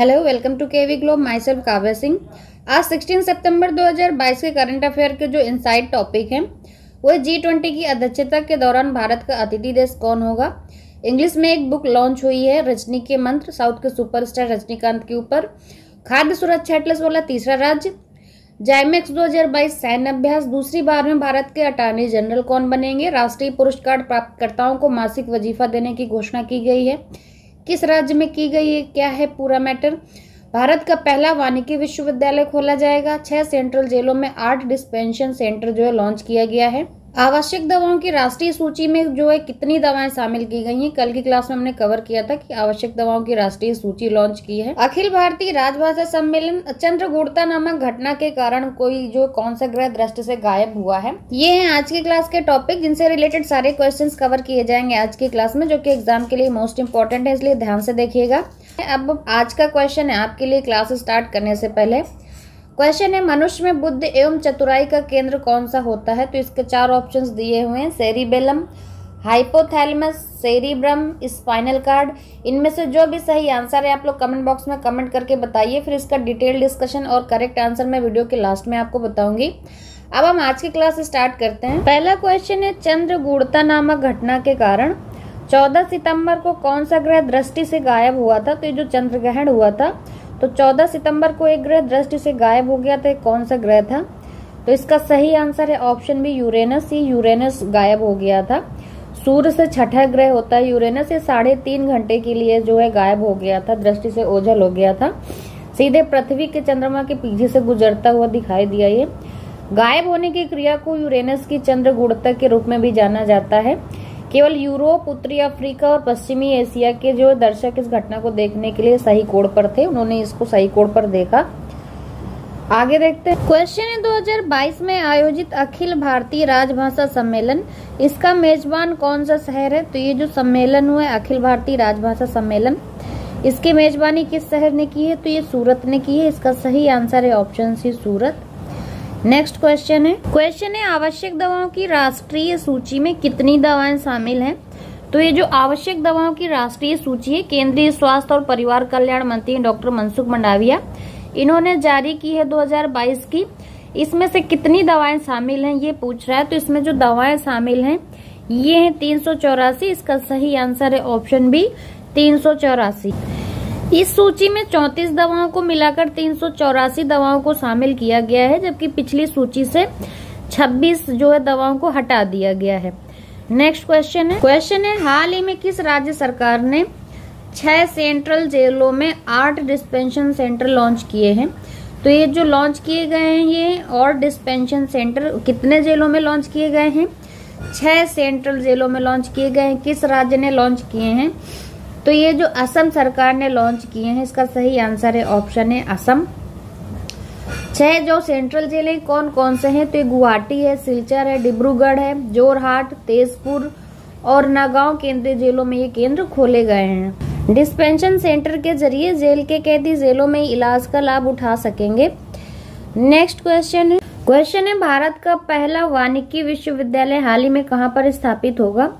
Hello, welcome to KV Globe. Myself Kavya Singh. आज 16 सितंबर 2022 के current affair के जो इनसाइड टॉपिक हैं वो G20 की अध्यक्षता के दौरान भारत का अतिथि देश कौन होगा। इंग्लिश में एक बुक लॉन्च हुई है, रजनी के मंत्र, साउथ के सुपरस्टार रजनीकांत के ऊपर। खाद्य सुरक्षा एटलस वाला तीसरा राज्य। जाइमेक्स 2022 सैन्य अभ्यास। दूसरी बार में भारत के अटॉर्नी जनरल कौन बनेंगे। राष्ट्रीय पुरस्कार प्राप्तकर्ताओं को मासिक वजीफा देने की घोषणा की गई है, किस राज्य में की गई है, क्या है पूरा मैटर। भारत का पहला वानिकी विश्वविद्यालय खोला जाएगा। 6 सेंट्रल जेलों में 8 डिस्पेंशन सेंटर जो है लॉन्च किया गया है। आवश्यक दवाओं की राष्ट्रीय सूची में जो है कितनी दवाएं शामिल की गई हैं, कल की क्लास में हमने कवर किया था कि आवश्यक दवाओं की राष्ट्रीय सूची लॉन्च की है। अखिल भारतीय राजभाषा सम्मेलन। चंद्रगुप्ता नामक घटना के कारण कोई जो कौन सा ग्रह दृष्टि से गायब हुआ है। ये हैं आज की क्लास के टॉपिक, जिनसे रिलेटेड सारे क्वेश्चंस कवर किए जाएंगे आज की क्लास में, जो कि एग्जाम के लिए मोस्ट इंपॉर्टेंट है, इसलिए ध्यान से देखिएगा। अब आज का क्वेश्चन है आपके लिए क्लास स्टार्ट करने से पहले। क्वेश्चन है, मनुष्य में बुद्धि एवं चतुराई का केंद्र कौन सा होता है। तो इसके 4 ऑप्शंस दिए हुए हैं, cerebellum, hypothalamus, cerebrum, spinal cord. इनमें से जो भी सही आंसर है आप लोग कमेंट बॉक्स में कमेंट करके बताइए, फिर इसका डिटेल डिस्कशन और करेक्ट आंसर मैं वीडियो के लास्ट में आपको बताऊंगी। अब हम आज की क्लास स्टार्ट करते हैं। पहला क्वेश्चन है, चंद्रगुप्ता नामक घटना के कारण 14 सितंबर को कौन सा ग्रह दृष्टि से गायब हुआ था। तो ये जो चंद्र ग्रहण हुआ था तो 14 सितंबर को एक ग्रह दृष्टि से गायब हो गया था, कौन सा ग्रह था। तो इसका सही आंसर है ऑप्शन बी, यूरेनस। ही यूरेनस गायब हो गया था। सूर्य से छठा ग्रह होता है यूरेनस। ये 3.5 घंटे के लिए जो है गायब हो गया था, दृष्टि से ओझल हो गया था, सीधे पृथ्वी के चंद्रमा के पीछे से गुजरता हुआ दिखाई दिया। ये गायब होने की क्रिया को यूरेनस की चंद्रगुप्ता के रूप में भी जाना जाता है। केवल यूरोप, उत्तरी अफ्रीका और पश्चिमी एशिया के जो दर्शक इस घटना को देखने के लिए सही कोण पर थे, उन्होंने इसको सही कोण पर देखा। आगे देखते हैं। क्वेश्चन है, 2022 में आयोजित अखिल भारतीय राजभाषा सम्मेलन, इसका मेजबान कौन सा शहर है। तो ये जो सम्मेलन हुआ है अखिल भारतीय राजभाषा सम्मेलन, इसकी मेजबानी किस शहर ने की है। तो ये सूरत ने की है। इसका सही आंसर है ऑप्शन सी, सूरत। नेक्स्ट क्वेश्चन है, आवश्यक दवाओं की राष्ट्रीय सूची में कितनी दवाएं शामिल हैं। तो ये जो आवश्यक दवाओं की राष्ट्रीय सूची है, केंद्रीय स्वास्थ्य और परिवार कल्याण मंत्री डॉक्टर मनसुख मंडाविया, इन्होंने जारी की है 2022 की। इसमें से कितनी दवाएं शामिल हैं ये पूछ रहा है। तो इसमें जो दवाएं शामिल हैं ये है 384। इसका सही आंसर है ऑप्शन बी, 384। इस सूची में 34 दवाओं को मिलाकर 384 दवाओं को शामिल किया गया है, जबकि पिछली सूची से 26 जो है दवाओं को हटा दिया गया है। नेक्स्ट क्वेश्चन है, हाल ही में किस राज्य सरकार ने 6 सेंट्रल जेलों में 8 डिस्पेंशन सेंटर लॉन्च किए हैं। तो ये जो लॉन्च किए गए हैं ये और डिस्पेंशन सेंटर कितने जेलों में लॉन्च किए गए हैं। 6 सेंट्रल जेलों में लॉन्च किए गए हैं। किस राज्य ने लॉन्च किए हैं। तो ये जो असम सरकार ने लॉन्च किए हैं, इसका सही आंसर है ऑप्शन है असम। 6 जो सेंट्रल जेलें कौन कौन से हैं। तो ये गुवाहाटी है, सिलचर है, डिब्रूगढ़ है, जोरहाट, तेजपुर और नगांव केंद्रीय जेलों में ये केंद्र खोले गए हैं। डिस्पेंशन सेंटर के जरिए जेल के कैदी जेलों में इलाज का लाभ उठा सकेंगे। नेक्स्ट क्वेश्चन है, भारत का पहला वानिकी विश्वविद्यालय हाल ही में कहां पर स्थापित होगा।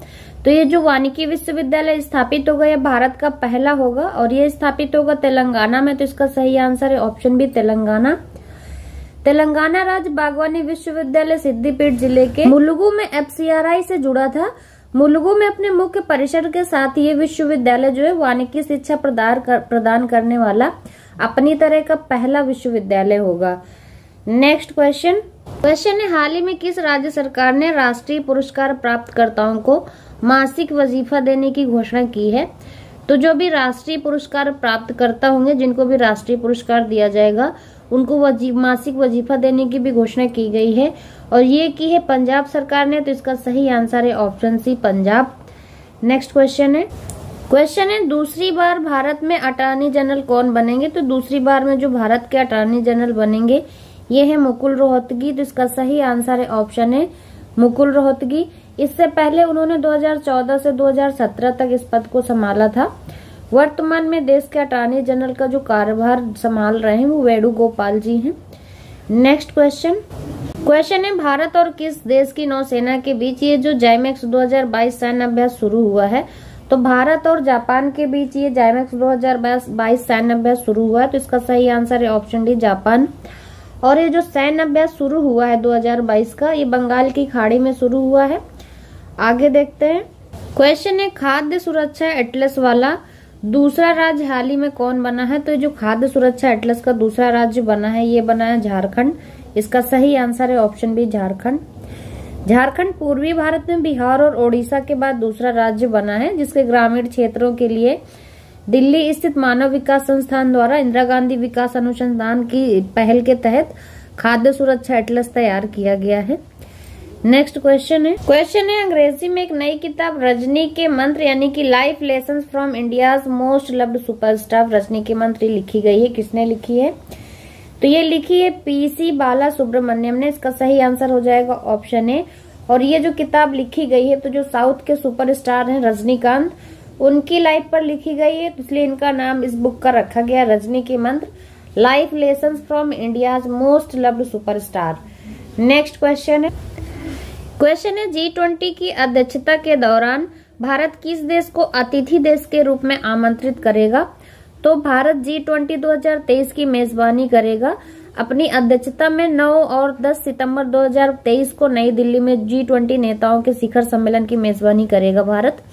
तो ये जो वानिकी विश्वविद्यालय स्थापित होगा यह भारत का पहला होगा और ये स्थापित होगा तेलंगाना में। तो इसका सही आंसर है ऑप्शन बी, तेलंगाना। तेलंगाना राज्य बागवानी विश्वविद्यालय सिद्दीपेट जिले के मुलुगु में FCRI से जुड़ा था। मुलुगु में अपने मुख्य परिसर के साथ ये विश्वविद्यालय जो है वानिकी शिक्षा प्रदान करने वाला अपनी तरह का पहला विश्वविद्यालय होगा। नेक्स्ट क्वेश्चन है, हाल ही में किस राज्य सरकार ने राष्ट्रीय पुरस्कार प्राप्तकर्ताओं को मासिक वजीफा देने की घोषणा की है। तो जो भी राष्ट्रीय पुरस्कार प्राप्तकर्ता होंगे, जिनको भी राष्ट्रीय पुरस्कार दिया जाएगा, उनको मासिक वजीफा देने की भी घोषणा की गई है और ये की है पंजाब सरकार ने। तो इसका सही आंसर है option C, Punjab. Next question है, दूसरी बार भारत में अटॉर्नी जनरल कौन बनेंगे। तो दूसरी बार में जो भारत के अटॉर्नी जनरल बनेंगे ये है मुकुल रोहतगी। तो इसका सही आंसर है ऑप्शन है मुकुल रोहतगी। इससे पहले उन्होंने 2014 से 2017 तक इस पद को संभाला था। वर्तमान में देश के अटॉर्नी जनरल का जो कार्यभार संभाल रहे हैं वो वेणुगोपाल जी हैं। नेक्स्ट क्वेश्चन है, भारत और किस देश की नौसेना के बीच ये जो जाइमेक्स 2022 सैन्य अभ्यास शुरू हुआ है। तो भारत और जापान के बीच ये जाइमेक्स 2022 सैन्य अभ्यास शुरू हुआ है, तो इसका सही आंसर है ऑप्शन डी जापान। और ये जो सैन्य अभ्यास शुरू हुआ है 2022 का, ये बंगाल की खाड़ी में शुरू हुआ है। आगे देखते हैं। क्वेश्चन है, खाद्य सुरक्षा एटलस वाला दूसरा राज्य हाल ही में कौन बना है? तो जो खाद्य सुरक्षा एटलस का दूसरा राज्य बना है, ये बना है झारखंड। इसका सही आंसर है ऑप्शन बी झारखंड। झारखंड पूर्वी भारत में बिहार और ओडिशा के बाद दूसरा राज्य बना है, जिसके ग्रामीण क्षेत्रों के लिए दिल्ली स्थित मानव विकास संस्थान द्वारा इंदिरा गांधी विकास अनुसंधान की पहल के तहत खाद्य सुरक्षा एटलस तैयार किया गया है। नेक्स्ट क्वेश्चन है अंग्रेजी में एक नई किताब रजनी के मंत्र यानी कि life lessons from India's most loved superstar Rajni के मंत्र लिखी गई है, किसने लिखी है? तो ये लिखी है पीसी बाला सुब्रमण्यम ने। इसका सही आंसर हो जाएगा ऑप्शन ए। और ये जो किताब लिखी गई है, तो जो साउथ के सुपरस्टार हैं रजनीकांत, उनकी लाइफ पर लिखी गई है, इसलिए इनका नाम इस बुक का रखा गया रजनी के मंत्र, life lessons from India's most loved superstar. Next question है G20 की अध्यक्षता के दौरान भारत किस देश को अतिथि देश के रूप में आमंत्रित करेगा? तो भारत G20 2023 की मेजबानी करेगा। अपनी अध्यक्षता में 9 और 10 सितंबर 2023 को नई दिल्ली में G20 नेताओं के शिखर सम्मेलन की मेजबानी करेगा भारत।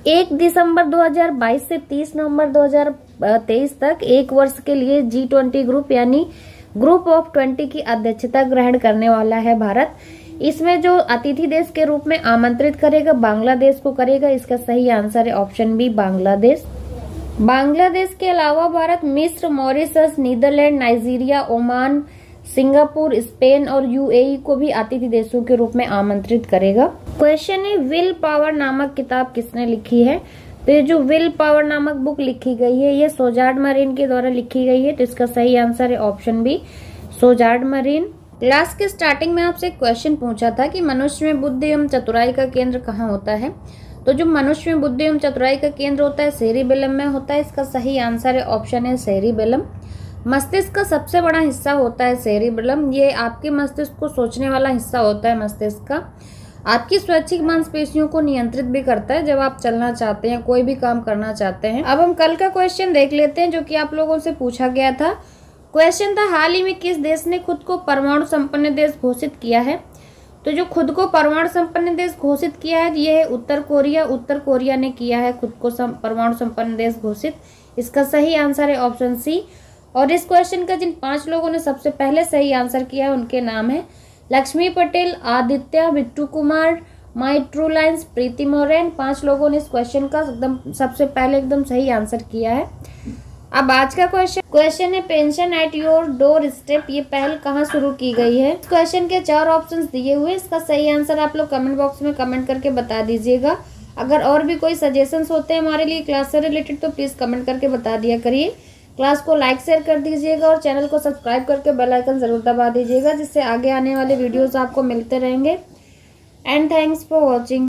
1 दिसंबर 2022 से 30 नवंबर 2023 तक एक वर्ष के लिए G20 ग्रुप यानी ग्रुप ऑफ 20 की अध्यक्षता ग्रहण करने वाला है भारत। इसमें जो अतिथि देश के रूप में आमंत्रित करेगा बांग्लादेश को करेगा। इसका सही आंसर है ऑप्शन बी बांग्लादेश। बांग्लादेश के अलावा भारत मिस्र, Mauritius, Netherland, Nigeria, Oman, Singapore, Spain और यूएई को भी अतिथि देशों के रूप में आमंत्रित करेगा। क्वेश्चन है, विल पावर नामक किताब किसने लिखी है? तो ये जो विल पावर नामक बुक लिखी गई है, ये सोजार्ड मरीन के द्वारा लिखी गई है, तो इसका सही आंसर है ऑप्शन बी सोजार्ड मरीन। क्लास के स्टार्टिंग में आपसे क्वेश्चन पूछा था कि मनुष्य में बुद्धि एवं चतुराई का केंद्र कहाँ होता है? तो जो मनुष्य में बुद्धि एवं चतुराई का केंद्र होता है सेरिबेलम में होता है। इसका सही आंसर है ऑप्शन है सेरिबेलम। मस्तिष्क का सबसे बड़ा हिस्सा होता है सेरिबेलम। ये आपके मस्तिष्क को सोचने वाला हिस्सा होता है मस्तिष्क का। आपकी स्वैच्छिक मांसपेशियों को नियंत्रित भी करता है जब आप चलना चाहते हैं, कोई भी काम करना चाहते हैं। अब हम कल का क्वेश्चन देख लेते हैं जो कि आप लोगों से पूछा गया था। क्वेश्चन था, हाल ही में किस देश ने खुद को परमाणु संपन्न देश घोषित किया है? तो जो खुद को परमाणु संपन्न देश घोषित किया है ये है उत्तर कोरिया। उत्तर कोरिया ने किया है खुद को परमाणु संपन्न देश घोषित। इसका सही आंसर है ऑप्शन सी। और इस क्वेश्चन का जिन 5 लोगों ने सबसे पहले सही आंसर किया है उनके नाम है Lakshmi Patel, Aditya, Bittu Kumar, my true lines, Preeti मोरेन। 5 लोगों ने इस क्वेश्चन का एकदम सबसे पहले एकदम सही आंसर किया है। अब आज का क्वेश्चन है, pension at your door step ये पहल कहाँ शुरू की गई है? इस क्वेश्चन के 4 ऑप्शंस दिए हुए, इसका सही आंसर आप लोग कमेंट बॉक्स में कमेंट करके बता दीजिएगा। अगर और भी कोई सजेशंस होते हैं हमारे लिए क्लास से रिलेटेड तो प्लीज कमेंट करके बता दिया करिए। क्लास को लाइक शेयर कर दीजिएगा और चैनल को सब्सक्राइब करके बेल आइकन जरूर दबा दीजिएगा, जिससे आगे आने वाले वीडियोस आपको मिलते रहेंगे। And thanks for watching.